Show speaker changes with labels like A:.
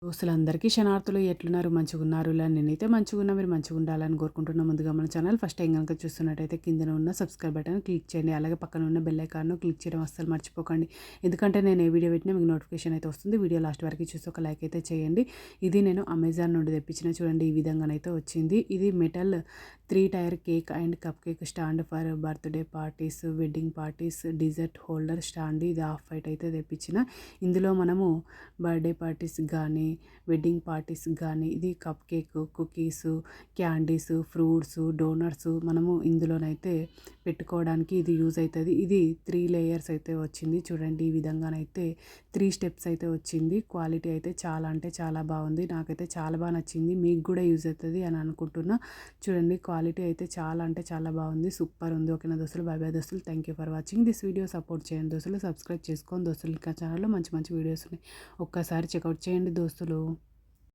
A: దోస్తులందరికీ శనార్థులు ఎట్లున్నారు? మంచిగున్నారు. నేనైతే మంచిగున్నా. మీరు మంచిగుండాలని కోరుకుంటున్నా. ముందుగా మన ఛానల్ ఫస్ట్ టైం గనుక చూస్తున్నట్టయితే కిందన ఉన్న సబ్స్క్రైబ్ బటన్ క్లిక్ చేయండి. అలాగే పక్కన ఉన్న బెల్ ఐకాన్‌ను క్లిక్ చేయడం అస్సలు మర్చిపోకండి. ఎందుకంటే నేను ఏ వీడియో పెట్టినా మీకు నోటిఫికేషన్ అయితే వస్తుంది. వీడియో లాస్ట్ వరకు చూసి ఒక లైక్ అయితే చేయండి. ఇది నేను అమెజాన్ నుండి తెప్పించిన చూడండి ఈ విధంగానైతే వచ్చింది. ఇది metal 3 tier cake and cupcake stand for birthday parties, wedding parties, dessert holder stand. ఇది ఆఫ్ వైట్ అయితే తెప్పించిన. ఇందులో మనము బర్త్‌డే పార్టీస్ గానీ వెడ్డింగ్ పార్టీస్ కానీ ఇది cupcake, cookies, candies, fruits, donuts మనము ఇందులోనైతే పెట్టుకోవడానికి ఇది యూజ్ అవుతుంది. ఇది 3 లేయర్స్ అయితే వచ్చింది చూడండి. ఈ విధంగానైతే 3 స్టెప్స్ అయితే వచ్చింది. క్వాలిటీ అయితే చాలా అంటే చాలా బాగుంది. నాకైతే చాలా బాగా నచ్చింది. మీకు కూడా యూజ్ అవుతుంది అని అనుకుంటున్నా. చూడండి క్వాలిటీ అయితే చాలా అంటే చాలా బాగుంది. సూపర్ ఉంది. ఓకేనా దోస్తులు, బై బై దోస్తులు. Thank you for watching this video. Support చేయండి దోస్తులు, సబ్స్క్రైబ్ చేసుకోండి దోస్తులు. ఇంకా ఛానల్లో మంచి మంచి వీడియోస్ ఉన్నాయి. ఒక్కసారి చెక్అవుట్ చేయండి దోస్తులు.